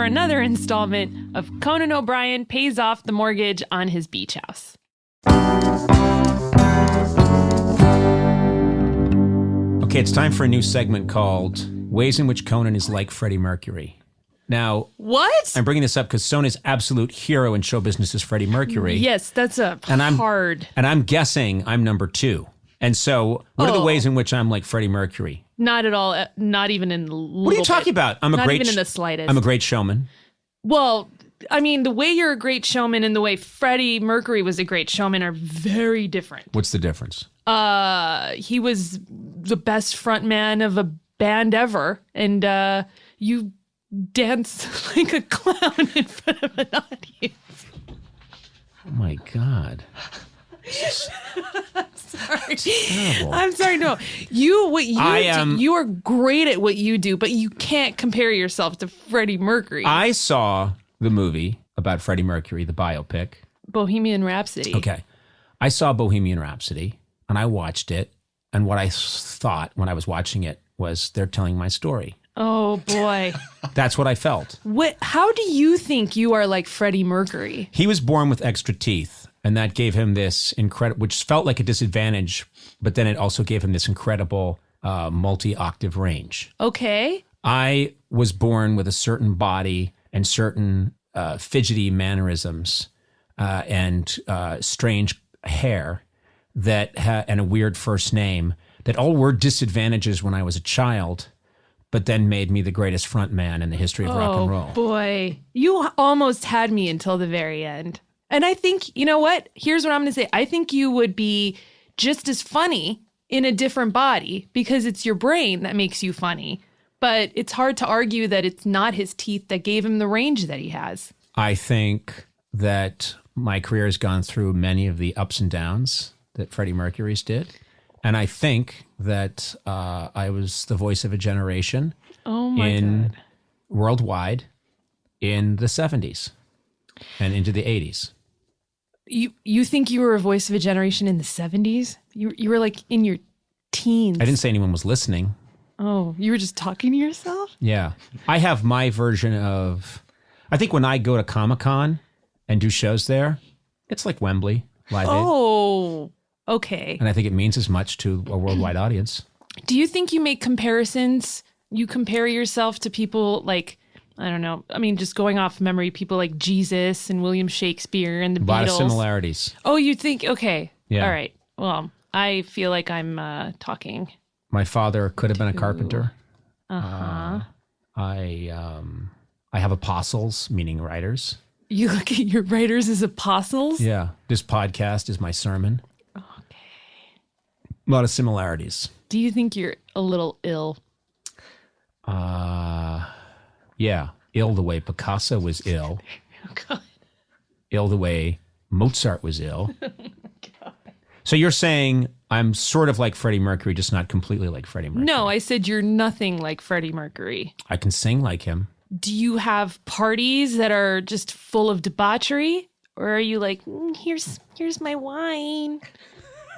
for another installment of Conan O'Brien Pays Off the Mortgage on His Beach House. Okay, it's time for a new segment called Ways in Which Conan is Like Freddie Mercury. Now, What? I'm bringing this up because Sona's absolute hero in show business is Freddie Mercury. Yes, that's hard. And I'm guessing I'm number 2. And so, what are the ways in which I'm like Freddie Mercury? Not at all. Not even in. What are you talking about? Not even in the slightest. I'm a great showman. Well, I mean, the way you're a great showman and the way Freddie Mercury was a great showman are very different. What's the difference? He was the best frontman of a band ever, and you dance like a clown in front of an audience. Oh my God. I'm sorry. No, you are great at what you do, but you can't compare yourself to Freddie Mercury. I saw the movie about Freddie Mercury, the biopic. Bohemian Rhapsody. Okay. I saw Bohemian Rhapsody and I watched it. And what I thought when I was watching it was they're telling my story. Oh, boy. That's what I felt. How do you think you are like Freddie Mercury? He was born with extra teeth. And that gave him this incredible, which felt like a disadvantage, but then it also gave him this incredible multi-octave range. Okay. I was born with a certain body and certain fidgety mannerisms and strange hair and a weird first name that all were disadvantages when I was a child, but then made me the greatest front man in the history of rock and roll. Oh, boy. You almost had me until the very end. And I think, you know what? Here's what I'm going to say. I think you would be just as funny in a different body because it's your brain that makes you funny. But it's hard to argue that it's not his teeth that gave him the range that he has. I think that my career has gone through many of the ups and downs that Freddie Mercury's did. And I think that I was the voice of a generation God. Worldwide in the 70s and into the 80s. You think you were a voice of a generation in the 70s? You were like in your teens. I didn't say anyone was listening. Oh, you were just talking to yourself? Yeah. I have my version of, I think when I go to Comic-Con and do shows there, it's like Wembley, Live Aid. Oh, okay. And I think it means as much to a worldwide audience. Do you think you make comparisons? You compare yourself to people like, I don't know. I mean, just going off memory, people like Jesus and William Shakespeare and the Beatles. A lot of similarities. Oh, you think? Okay. Yeah. All right. Well, I feel like I'm talking. My father could have been a carpenter. Uh-huh. I have apostles, meaning writers. You look at your writers as apostles? Yeah. This podcast is my sermon. Okay. A lot of similarities. Do you think you're a little ill? Yeah. Ill the way Picasso was ill. Oh, God. Ill the way Mozart was ill. Oh, God. So you're saying I'm sort of like Freddie Mercury, just not completely like Freddie Mercury. No, I said you're nothing like Freddie Mercury. I can sing like him. Do you have parties that are just full of debauchery? Or are you like, here's my wine?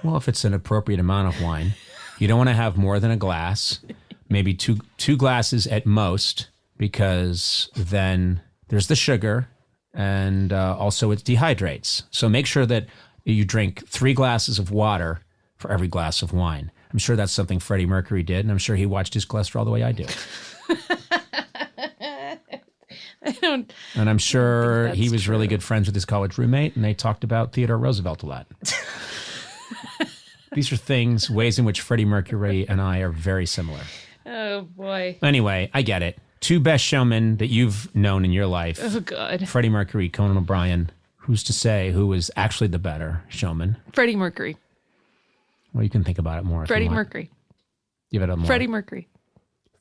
Well, if it's an appropriate amount of wine. You don't want to have more than a glass, maybe two glasses at most, because then there's the sugar and also it dehydrates. So make sure that you drink 3 glasses of water for every glass of wine. I'm sure that's something Freddie Mercury did, and I'm sure he watched his cholesterol the way I do. And I'm sure he was really good friends with his college roommate, and they talked about Theodore Roosevelt a lot. These are ways in which Freddie Mercury and I are very similar. Oh, boy. Anyway, I get it. 2 best showmen that you've known in your life. Oh, God. Freddie Mercury, Conan O'Brien. Who's to say who was actually the better showman? Freddie Mercury. Well, you can think about it more. Freddie Mercury. Give it a more Freddie Mercury.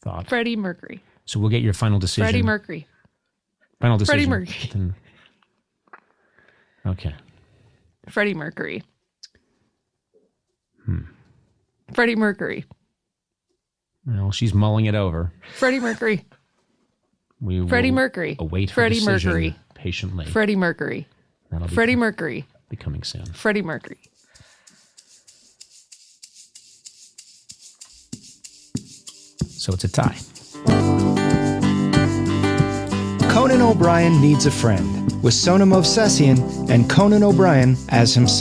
thought. Freddie Mercury. So we'll get your final decision. Freddie Mercury. Final decision. Freddie Mercury. Okay. Freddie Mercury. Freddie Mercury. Well, she's mulling it over. Freddie Mercury. We will Freddie Mercury. await her Freddie decision Mercury. patiently. Freddie Mercury. That'll be Freddie Mercury. be coming soon. Freddie Mercury. So it's a tie. Conan O'Brien Needs a Friend, with Sona Movsesian and Conan O'Brien as himself.